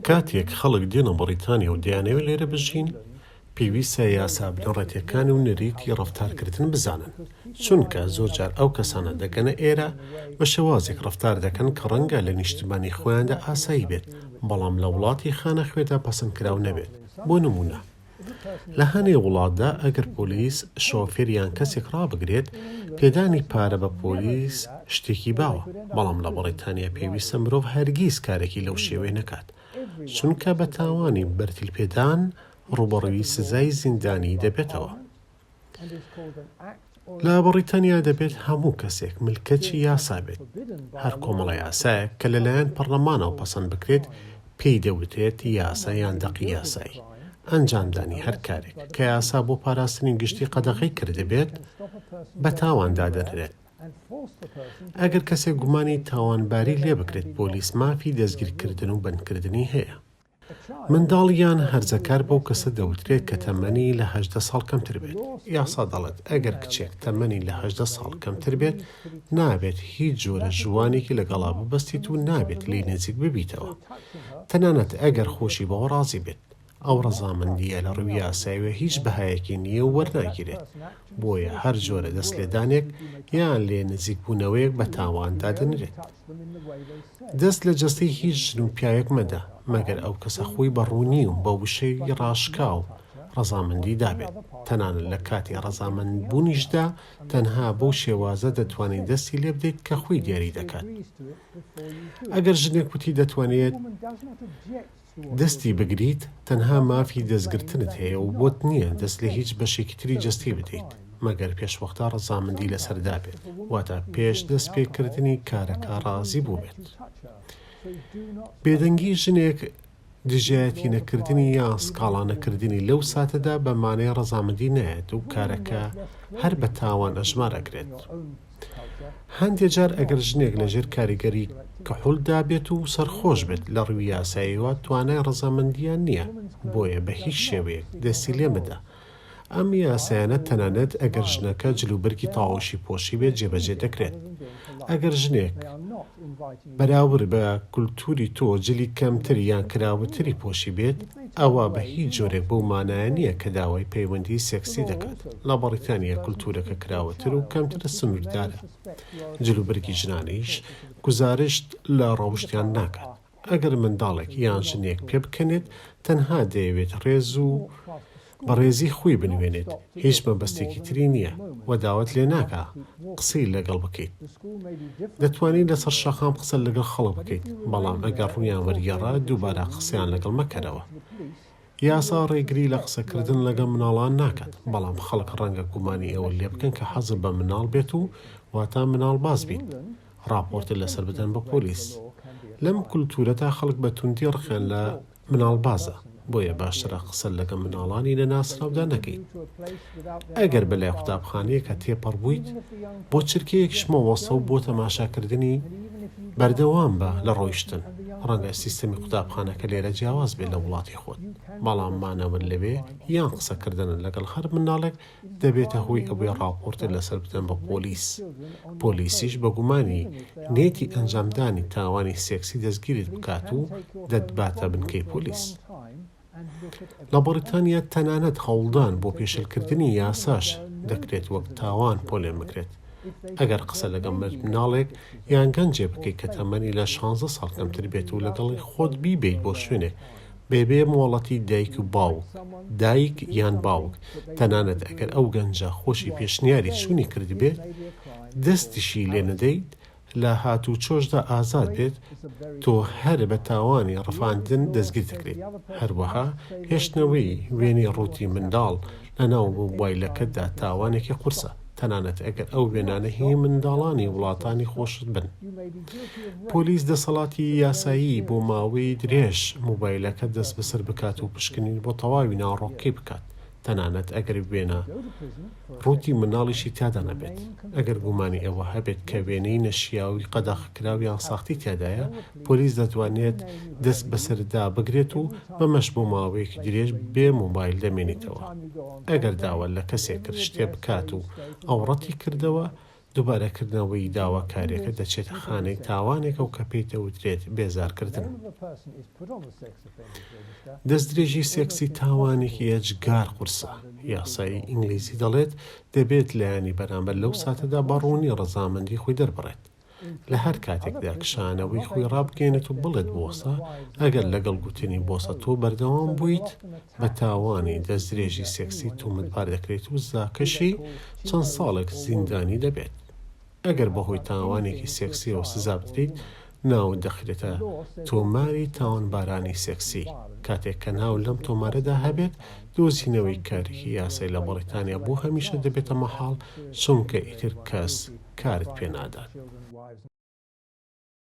کاتێک خەڵک دێنە بەریتانیا و دەیانەوێت لێرە بژین، پێویستە یاسا بنەڕەتیەکان و نەریتی ڕەفتارکردن بزانن، چونکە زۆرجار ئەو کەسانە دەگەنە ئێرە بە شێوازێک ڕەفتار دەکەن کە ڕەنگە لە نیشتمانی خۆیاندا ئاسایی بێت، بەڵام لە وڵاتی خانەخوێدا پەسەندکراو نەبێت. بۆ نمونە، لە هەنێ وڵاتدا ئەگەر پۆلیس شۆفێر یان کەسێک ڕابگرێت، پێدانی پارە بە پۆلیس شتێکی باوە، بەڵام لە بەریتانیا پێویستە مرۆڤ هەرگیز کارێکی لەو شێوەیە نەکات، چونکە بە تاوانی بەرتیل پێدان ڕوبەڕووی سزای زیندانی دەبێتەوە. لە بەریتانیا دەبێت هەموو کەسێک ملکەچی یاسا بێت. هەر کۆمەڵە یاسایە کە لەلایەن پەرلەمانەوە پەسەند بکرێت پێی دەوترێت یاسا یان دەقی یاسایی. ئەنجامدانی هەر کارێک کە یاسا بۆ پاراستنی گشتی قەدەغەی کردبێت بە تاواندا دەنرێت. ئەگەر کەسێک گومانی تاوانباری لێ بکرێت، پۆلیس مافی دەستگیرکردن و بەندکردنی هەیە. منداڵیان هەرزەکار بەو کەسە دەوترێت کە تەمەنی لە 18 ساڵ کەمتر بێت. یاسا دەڵێت ئەگەر کچێک تەمەنی لە 18 ساڵ کەمتر بێت، نابێت هیچ جۆرە ژوانێکی لەگەڵا ببەستیت و نابێت لی نزیک ببیتەوە، تەنانەت ئەگەر خۆشی بەوە ڕازی بێت. ئەو ڕەزامەندیە لە ڕووی یاساییەوە هیچ بەهایەکی نییە و وەرناگیرێت، بۆیە هەر جۆرە دەستلێدانێک یان لێ نزیک بوونەوەیەک بە تاواندا دەنرێت. دەست لە جەستەی هیچ ژن و پیاوێک مەدە، مەگەر ئەو کەسە خۆی بەڕوونی و بە وشەی ڕاشکا و ڕەزامەندی دابێت. تەنانەت لە کاتی ڕەزامەند بوونیشدا تەنها بەو شێوازە دەتوانێت دەستی لێ بدەیت کە خۆی دیاری دەکات. ئەگەر ژنێک وتی دەتوانێت دەستی بگریت، تەنها مافی دەستگرتنت هەیە و بۆت نییە دەست لە هیچ بەشێکی تری جەستی بدەیت، مەگەر پێشوەختا ڕەزامەندی لەسەردا بێت، واتە پێش دەست پێکردنی کارەکە ڕازی بوو بێت. بێدەنگی ژنێک دژایەتی نەکردنی یان سکاڵانەکردنی لەو ساتەدا بە مانای ڕەزامەندی نایەت و کارەکە هەر بە تاوان ئەژمارەکرێت. هەندێک جار ئەگەر ژنێک لەژێر کاریگەری کەحوڵدا بێت و سەرخۆش بێت لە ڕووی یاساییەوە، توانای ڕەزامەندیان نییە، بۆیە بە هیچ شێوەیەک دەستی لێ مەدە. ئەم یاسایانە تەنانەت ئەگەر ژنەکە جلوبەرگی تاوەشی پۆشی بێت جێبەجێ دەکرێت. ئەگەر ژنێک بەراورد بە کولتوری تۆ جلی کەمتر یان کراوەتری پۆشی بێت، ئەوە بە هیچ جۆرێک بەو مانایە نییە کە داوای پەیوەندی سێکسی دەکات. لە بەریتانیا کولتورەکە کراوەتر و کەمتر سنووردارە. جلوبەرگی ژنانیش گزارشت لە ڕەوشتیان ناکات. ئەگەر منداڵێک یان ژنێک پێ بکەنێت، تەنها دەیەوێت ڕێز و بەڕێزی خۆی بنوێنێت، هیچ مەبەستێکی تری نییە و داوت لێ ناکا قسەی لەگەڵ بکەیت. دەتوانیت لەسەر شەقام قسە لەگەڵ خەڵک بکەیت، بەڵام ئەگەر ڕوویان وەرگێڕا دووبارە قسەیان لەگەڵ مەکەرەوە. یاسا ڕێگری لە قسەکردن لەگەڵ مناڵان ناکات، بەڵام خەڵک ڕەنگە گومانی ئەوە لێ بکەن کە حەزم بە مناڵ بێت و واتە مناڵ باز بیت، راپۆرتە لەسەر بدەن بە پۆلیس. لەم کولتورەتا خەڵک بە توندی ڕخێن لە مناڵ بازە، بۆیە باشترە قسە لەگە مناڵانی لە ناسراودا نەکەیت. ئەگەر بەلای قوتابخانەیە کە تێپەڕ بوویت، بۆ چرکەیەکشمە وەسە و بۆ تەماشاکردنی بەردەوام بە لە ڕۆیشتن. ڕەنگە سیستەمی قوتابخانەکە لێرە جیاواز بێت لە وڵاتی خۆت، بەڵام مانەوە لەوێ یان قسەکردن لەگەڵ هەر مناڵێک دەبێتە هۆی ئەوەی راپۆرتە لەسەر بدەن بە پۆلیس. پۆلیسیش بە گومانی نێتی ئەنجامدانی تاوانی سێکسی دەستگیرت بکات و دەتباتە بنکەی پۆلیس. لە بەریتانیا تەنانەت هەوڵدان بۆ پێشێلکردنی یاساش دەکرێت وەک تاوان پۆلێن بکرێت. ئەگەر قسە لەگەڵ مناڵێک یان گەنجێ بکەیت کە تەمەنی لە 16 ساڵ کەمتر بێت و لەگەڵی خۆت بیبیت بۆ شوێنێک بێبێ مۆڵەتی دایک و باوک، دایک یان باوک، تەنانەت ئەگەر ئەو گەنجە خۆشی پێشنیاری چوونی کردبێت، دەستیشی لێ نەدەیت، لە هاتوو چۆشدا ئازاد بێت، تۆ هەر بە تاوانی ڕەفاندن دەستگیر دەکرێت. هەروەها هێشتنەوەی وێنەی ڕووتی منداڵ لە ناو مۆبایلەکەتدا تاوانێکی قورسە، تەنانەت ئەگەر ئەو وێنانە هی منداڵانی وڵاتانی خۆشت بن. پۆلیس دەسەڵاتی یاسایی بۆ ماوەی درێژ مۆبایلەکە دەست بەسەر بکات و پشکنین بۆ تەواوی ناڕۆکەی بکات، تەنانەت ئەگەر وێنە ڕووتی مناڵیشی تیادا نەبێت. ئەگەر گومانی ئەوە هەبێت کە وێنەی نەشیاوی قەدەغکراویان ساختی تیادایە، پۆلیس دەتوانێت دەست بەسەردا بگرێت و بەمەش بۆ ماوەیەکی درێژ بێ مۆبایل دەمێنیتەوە. ئەگەر داوە لە کەسێک کرد شتێ بکات و ئەوڕەتی کردەوە، دووبارەکردنەوەی داواکاریەکە دەچێتە خانەی تاوانێکە و کە پێی دەوترێت بێزارکردن. دەستدرێژی سێکسی تاوانێکی ئەجگار قورسە. یاسای ئینگلیزی دەڵێت دەبێت لایەنی بەرامبەر لەو ساتەدا بەڕوونی ڕەزامەندی خۆی دەربڕێت. لە هەر کاتێکدا کشانەوەی خۆی ڕابگەێنێت و بڵێت بۆسە، ئەگەر لەگەڵ گوتنی بۆسە تۆ بەردەوام بوویت، بە تاوانی دەستدرێژی سێکسی تومتبار دەکرێت و زاکەشی چەند ساڵێک زیندانی دەبێت. ئەگەر بەهۆی تاوانێکی سێکسیەوە سزا بدرێت، ناو دەخرێتە تۆماری تاوانبارانی سێکسی. کاتێک کە ناو لەم تۆمارەدا هەبێت، دۆزینەوەی کارێکی یاسای لە بەریتانیا بۆ هەمیشە دەبێتە مەحاڵ، چونکە ئیتر کەس کارت پێ نادات.